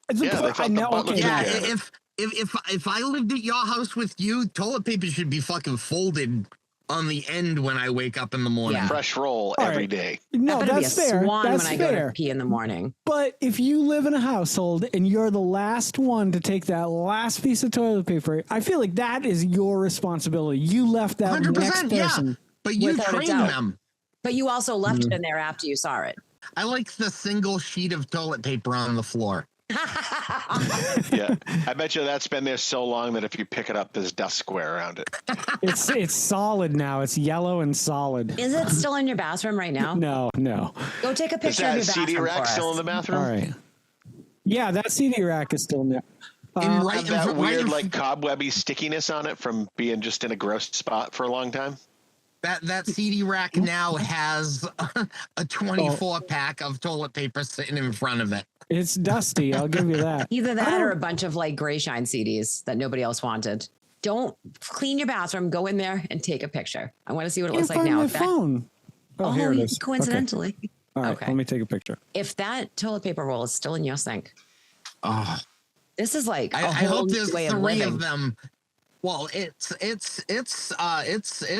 It's a Yeah, po- they thought I the know. butler Okay, took Yeah, care of it. if I lived at your house with you, toilet paper should be fucking folded on the end when I wake up in the morning. Yeah. Fresh roll All every right. day. no, I'm gonna that's be a fair. swan That's when I go fair. to pee in the morning. But if you live in a household and you're the last one to take that last piece of toilet paper, I feel like that is your responsibility. You left that 100%, next person. yeah. But you Without a trained doubt. them. But you also left it in there after you saw it. I like the single sheet of toilet paper on the floor. Yeah. I bet you that's been there so long that if you pick it up, there's dust square around it. It's solid now. It's yellow and solid. Is it still in your bathroom right now? No. Go take a Is picture of that your CD bathroom rack for still in us. the bathroom? All right. Yeah, that CD rack is still there. And right Have in that front- weird, right in- like, cobwebby stickiness on it from being just in a gross spot for a long time? that CD rack now has a 24 pack of toilet paper sitting in front of it. It's dusty. I'll give you that. Either that or a bunch of like gray shine CDs that nobody else wanted. Don't clean your bathroom. Go in there and take a picture. I want to see what it Can't looks like find now. my If that- phone. Oh, here it is. coincidentally. Okay. All right, Okay. let me take a picture. If that toilet paper roll is still in your sink, Oh, this is like a I whole hope new there's way of 3 living. of them. Well, it's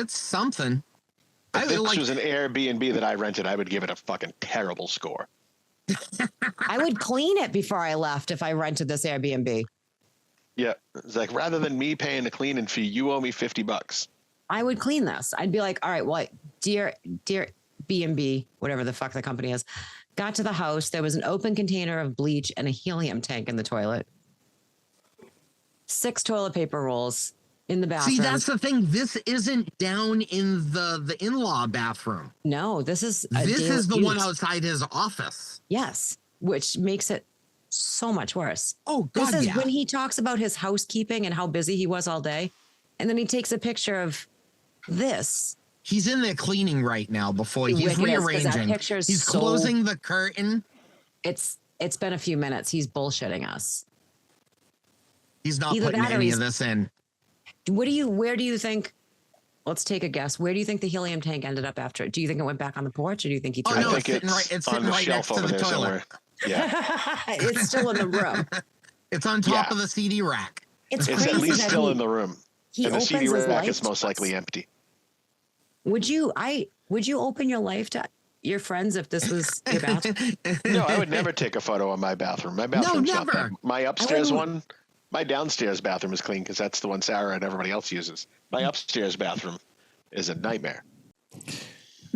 something. If I this like was an Airbnb that I rented, I would give it a fucking terrible score. I would clean it before I left if I rented this Airbnb. Yeah, it's like rather than me paying a cleaning fee, you owe me $50. I would clean this. I'd be like, all right, well, dear B&B, whatever the fuck the company is, got to the house. There was an open container of bleach and a helium tank in the toilet. 6 toilet paper rolls in the bathroom. See, that's the thing. This isn't down in the in-law bathroom. No, this is the one outside his office. Yes, which makes it so much worse. Oh, God, this is yeah. when he talks about his housekeeping and how busy he was all day. And then he takes a picture of this. He's in there cleaning right now before he's rearranging. He's closing the curtain. It's been a few minutes. He's bullshitting us. He's not putting any of this in. Where do you think, let's take a guess. Where do you think the helium tank ended up after? Do you think it went back on the porch or do you think he threw it? I think it's sitting right next to the toilet. Somewhere. Yeah. It's still in the room. It's on top of the CD rack. It's at least still in the room. And the CD rack is most likely empty. Would you open your life to your friends if this was your bathroom? No, I would never take a photo of my bathroom. My bathroom's not bad. My upstairs one, my downstairs bathroom is clean because that's the one Sarah and everybody else uses. My upstairs bathroom is a nightmare.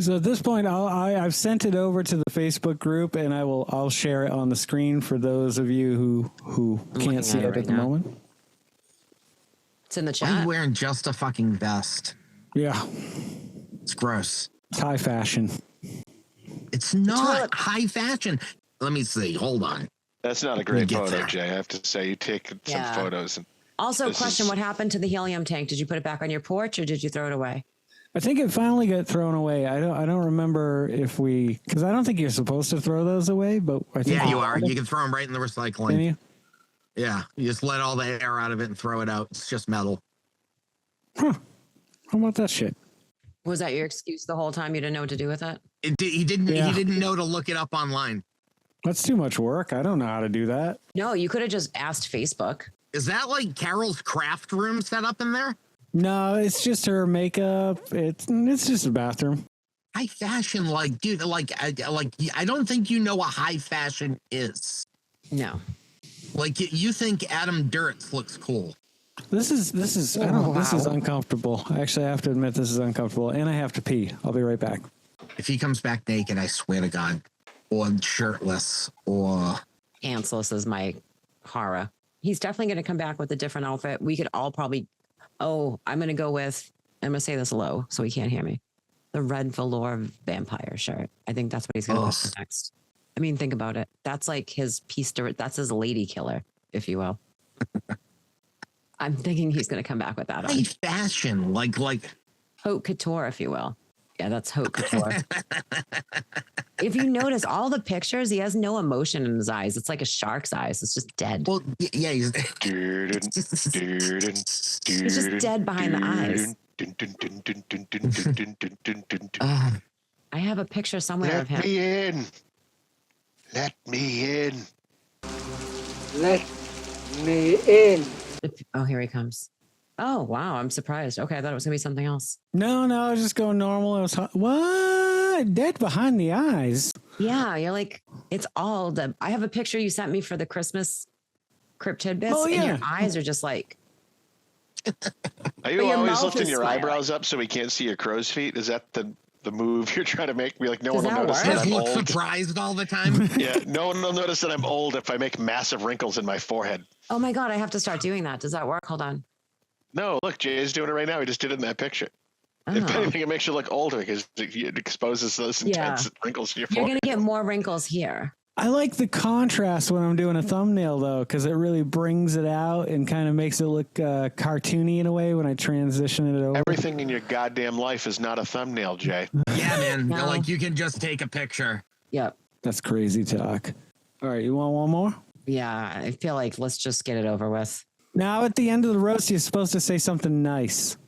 So at this point, I've sent it over to the Facebook group, and I'll share it on the screen for those of you who can't see it at the moment. It's in the chat. Why are you wearing just a fucking vest? Yeah. It's gross. It's high fashion. It's not high fashion. Let me see. Hold on. That's not a great photo, Jay. I have to say, you take some photos. And also, question: what happened to the helium tank? Did you put it back on your porch, or did you throw it away? I think it finally got thrown away. I don't remember because I don't think you're supposed to throw those away. But I think you are. You can throw them right in the recycling. Can you? Yeah, you just let all the air out of it and throw it out. It's just metal. Huh? How about that shit? Was that your excuse the whole time? You didn't know what to do with it? He didn't. Yeah. He didn't know to look it up online. That's too much work. I don't know how to do that. No, you could have just asked Facebook. Is that like Carol's craft room set up in there? No, it's just her makeup. It's just a bathroom. High fashion, dude, I don't think you know what high fashion is. No. You think Adam Duritz looks cool. This is this is uncomfortable. Actually, I have to admit this is uncomfortable, and I have to pee. I'll be right back. If he comes back naked, I swear to God, or shirtless, or pantsless is my horror. He's definitely going to come back with a different outfit. We could all probably. Oh, I'm going to go with. I'm going to say this low so he can't hear me. The red velour vampire shirt. I think that's what he's going to go next. I mean, think about it. That's like his piece to. That's his lady killer, if you will. I'm thinking he's going to come back with that. High fashion, like haute couture, if you will. Yeah, that's haute couture. If you notice all the pictures, he has no emotion in his eyes. It's like a shark's eyes. It's just dead. Well, yeah, he's just dead behind the eyes. I have a picture somewhere of him. Let me in. Let me in. Let me in. Oh, here he comes. Oh, wow. I'm surprised. Okay, I thought it was going to be something else. No, I was just going normal. It was what? Dead behind the eyes. Yeah, you're like, it's all the. I have a picture you sent me for the Christmas Crypt Tidbits, and your eyes are just like. Are you always lifting your eyebrows up so we can't see your crow's feet? Is that the move you're trying to make? Be like, no one will notice that I'm old. Surprised all the time. Yeah, no one will notice that I'm old if I make massive wrinkles in my forehead. Oh my God, I have to start doing that. Does that work? Hold on. No, look, Jay's doing it right now. He just did it in that picture. Oh. If anything, it makes you look older because it exposes those intense wrinkles in your forehead. You're going to get more wrinkles here. I like the contrast when I'm doing a thumbnail, though, because it really brings it out and kind of makes it look cartoony in a way when I transition it over. Everything in your goddamn life is not a thumbnail, Jay. Yeah, man. No. You can just take a picture. Yep. That's crazy talk. All right, you want one more? Yeah, I feel like let's just get it over with. Now, at the end of the roast, you're supposed to say something nice.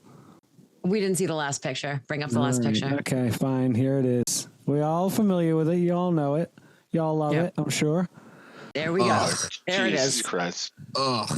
We didn't see the last picture. Bring up the last picture. Okay, fine. Here it is. We're all familiar with it. You all know it. Y'all love it, I'm sure. There we go. There it is. Christ.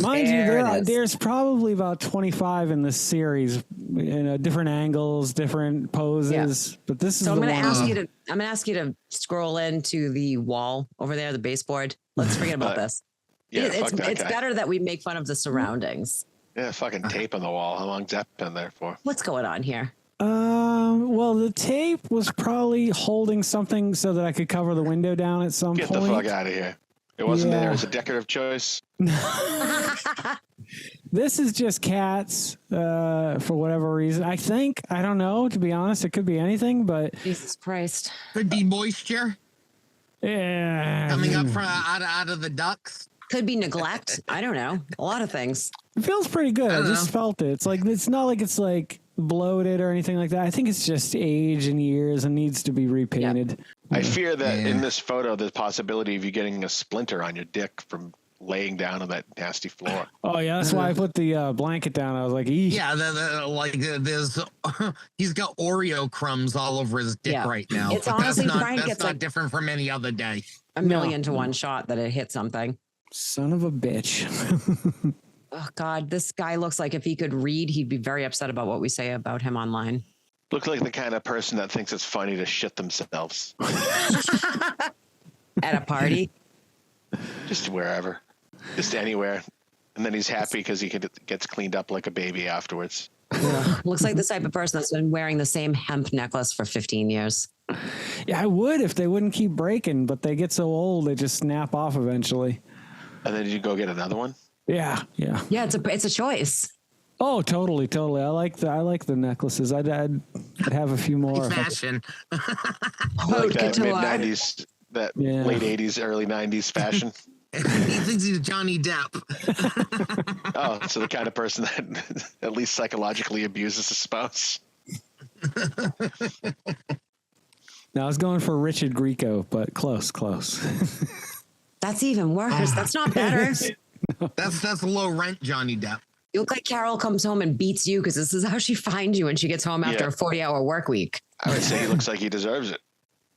Mind you, there's probably about 25 in this series different angles, different poses. Yeah. But this is. So I'm going to ask you to scroll into the wall over there, the baseboard. Let's forget about this. Yeah, it's better that we make fun of the surroundings. Yeah, fucking tape on the wall. How long's that been there for? What's going on here? Well, the tape was probably holding something so that I could cover the window down at some point. Get the fuck out of here. It wasn't there as a decorative choice. This is just cats for whatever reason. I think. I don't know, to be honest. It could be anything, but... Jesus Christ. Could be moisture. Yeah. Coming up from out of the ducts. Could be neglect. I don't know. A lot of things. It feels pretty good. I just felt it. It's not like it's like bloated or anything like that. I think it's just age and years and needs to be repainted. Yep. I fear that in this photo, there's possibility of you getting a splinter on your dick from laying down on that nasty floor. Oh yeah, that's why I put the blanket down. I was like, eesh. Yeah, there's he's got Oreo crumbs all over his dick right now. It's honestly, that's not different from any other day. A million to one shot that it hit something. Son of a bitch. Oh God, this guy looks like if he could read, he'd be very upset about what we say about him online. Looks like the kind of person that thinks it's funny to shit themselves. At a party? Just wherever. Just anywhere. And then he's happy because he gets cleaned up like a baby afterwards. Looks like the type of person that's been wearing the same hemp necklace for 15 years. Yeah, I would if they wouldn't keep breaking, but they get so old they just snap off eventually. And then you go get another one? Yeah. Yeah, it's a choice. Oh, totally. I like the necklaces. I'd have a few more. Fashion. Like that mid-90s, late 80s, early 90s fashion. He thinks he's Johnny Depp. Oh, so the kind of person that at least psychologically abuses his spouse. No, I was going for Richard Grieco, but close. That's even worse. That's not better. No. That's low rent Johnny Depp. You look like Carol comes home and beats you because this is how she finds you when she gets home after a 40-hour work week. I would say he looks like he deserves it.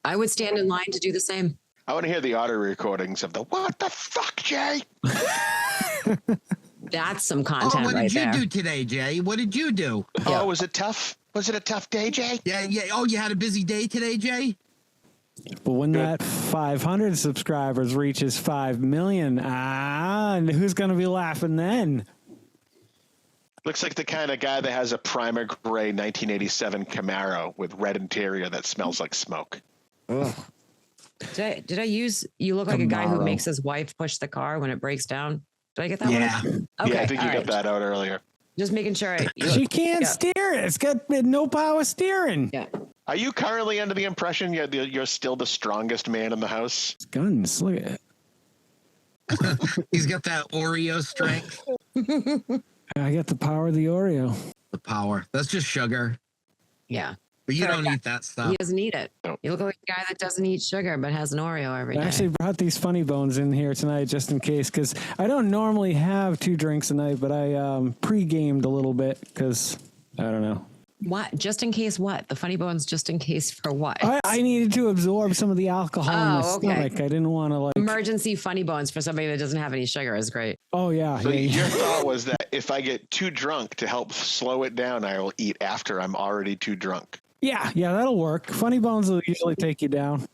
I would stand in line to do the same. I want to hear the audio recordings of the "What the fuck, Jay?" That's some content right there. What did you do today, Jay? What did you do? Oh, was it tough? Was it a tough day, Jay? Yeah. Oh, you had a busy day today, Jay? But when that 500 subscribers reaches 5 million, and who's going to be laughing then? Looks like the kind of guy that has a primer gray 1987 Camaro with red interior that smells like smoke. Ugh. Did I use, you look like a guy who makes his wife push the car when it breaks down? Did I get that one? Okay, yeah, I think you got that out earlier. Just making sure. She can't steer it. It's got no power steering. Yeah. Are you currently under the impression you're still the strongest man in the house? It's guns. Look at it. He's got that Oreo strength. I got the power of the Oreo. The power. That's just sugar. Yeah. But you don't eat that stuff. He doesn't eat it. No. You look like a guy that doesn't eat sugar but has an Oreo every day. I actually brought these funny bones in here tonight just in case, because I don't normally have 2 drinks a night, but I pre-gamed a little bit because, I don't know. What? Just in case what? The funny bones just in case for what? I needed to absorb some of the alcohol in my stomach. I didn't want to Emergency funny bones for somebody that doesn't have any sugar is great. Oh, yeah. So your thought was that if I get too drunk to help slow it down, I will eat after I'm already too drunk. Yeah, that'll work. Funny bones will usually take you down.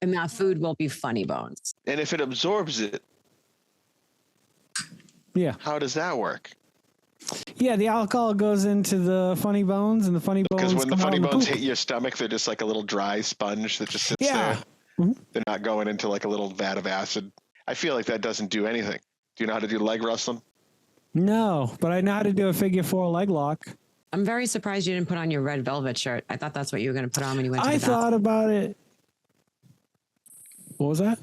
And that food will be funny bones. And if it absorbs it, how does that work? Yeah, the alcohol goes into the funny bones, and the funny bones. Because when the funny bones hit your stomach, they're just like a little dry sponge that just sits there. Mm-hmm. They're not going into like a little vat of acid. I feel like that doesn't do anything. Do you know how to do leg wrestling? No, but I know how to do a figure 4 leg lock. I'm very surprised you didn't put on your red velvet shirt. I thought that's what you were going to put on when you went to the bathroom. I thought about it. What was that?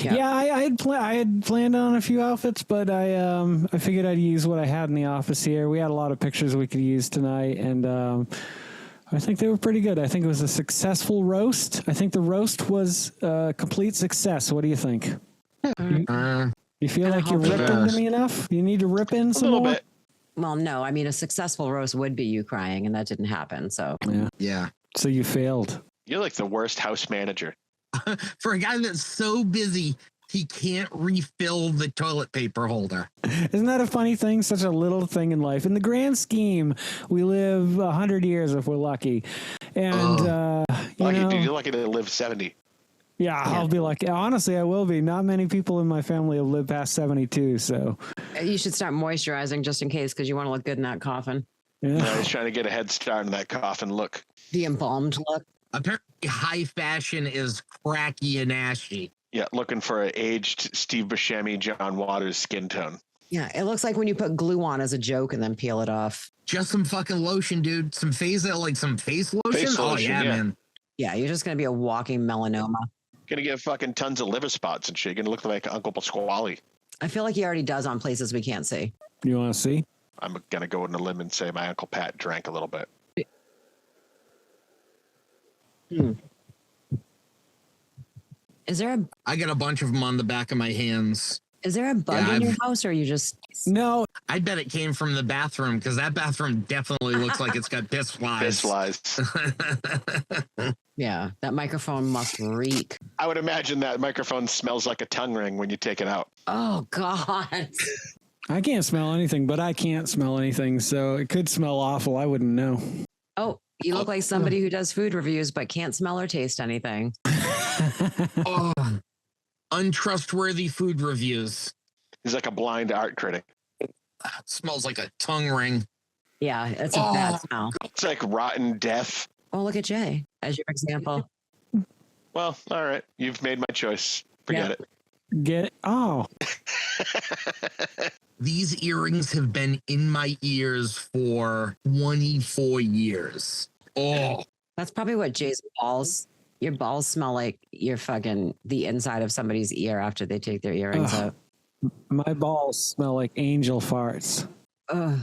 Yeah, I had planned on a few outfits, but I figured I'd use what I had in the office here. We had a lot of pictures we could use tonight, and I think they were pretty good. I think it was a successful roast. I think the roast was a complete success. What do you think? You feel like you're ripping into me enough? You need to rip in some more? A little bit. Well, no. I mean, a successful roast would be you crying, and that didn't happen. So yeah. So you failed. You're like the worst house manager. For a guy that's so busy, he can't refill the toilet paper holder. Isn't that a funny thing? Such a little thing in life. In the grand scheme, we live 100 years if we're lucky. And, lucky, dude, you're lucky to live 70. Yeah, I'll be lucky. Honestly, I will be. Not many people in my family have lived past 72, so. You should start moisturizing just in case because you want to look good in that coffin. Yeah. No, he's trying to get a head start in that coffin look. The embalmed look. Apparently, high fashion is cracky and ashy. Yeah, looking for an aged Steve Buscemi, John Waters skin tone. Yeah, it looks like when you put glue on as a joke and then peel it off. Just some fucking lotion, dude. Some face lotion. Face Oh lotion, yeah, yeah. man. Yeah, you're just gonna be a walking melanoma. Gonna get fucking tons of liver spots and shit. Gonna look like Uncle Pasquale. I feel like he already does on places we can't see. You want to see? I'm gonna go on a limb and say my Uncle Pat drank a little bit. Is there I got a bunch of them on the back of my hands. a bug in your house, or are you just No. I bet it came from the bathroom because that bathroom definitely looks like it's got piss flies. Piss flies. Yeah, that microphone must reek. I would imagine that microphone smells like a tongue ring when you take it out. Oh God. I can't smell anything, but I can't smell anything, so it could smell awful. I wouldn't know. Oh, you look like somebody who does food reviews but can't smell or taste anything. Oh, untrustworthy food reviews. He's like a blind art critic. It smells like a tongue ring. Yeah, it's a bad smell. It's like rotten death. Oh, look at Jay as your example. Well, all right. You've made my choice. Forget it. Get it? Oh. These earrings have been in my ears for 24 years. Oh, That's probably what Jay's balls. Your balls smell like you're fucking the inside of somebody's ear after they take their earrings out. My balls smell like angel farts. Ugh.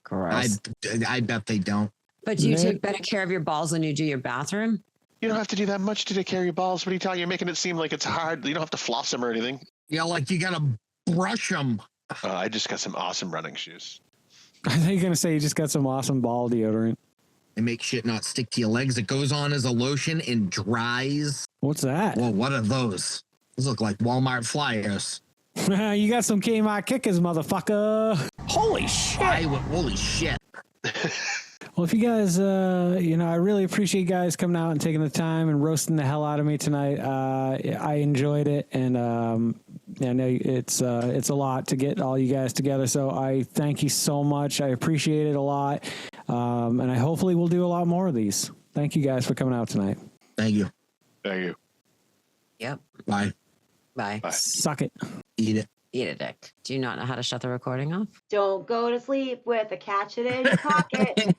Gross. I bet they don't. But do you take better care of your balls than you do your bathroom? You don't have to do that much to take care of your balls. What are you talking? You're making it seem like it's hard. You don't have to floss them or anything. Yeah, like you gotta brush them. I just got some awesome running shoes. I think you're going to say you just got some awesome ball deodorant. They make shit not stick to your legs. It goes on as a lotion and dries. What's that? Well, what are those? Those look like Walmart flyers. You got some Kmart kickers, motherfucker. Holy shit. Holy shit. Well, if you guys, I really appreciate you guys coming out and taking the time and roasting the hell out of me tonight. I enjoyed it, and I know it's a lot to get all you guys together. So I thank you so much. I appreciate it a lot, and I hopefully we'll do a lot more of these. Thank you guys for coming out tonight. Thank you. Thank you. Yep. Bye. Bye. Suck it. Eat it. Eat a dick. Do you not know how to shut the recording off? Don't go to sleep with a catch it in your pocket.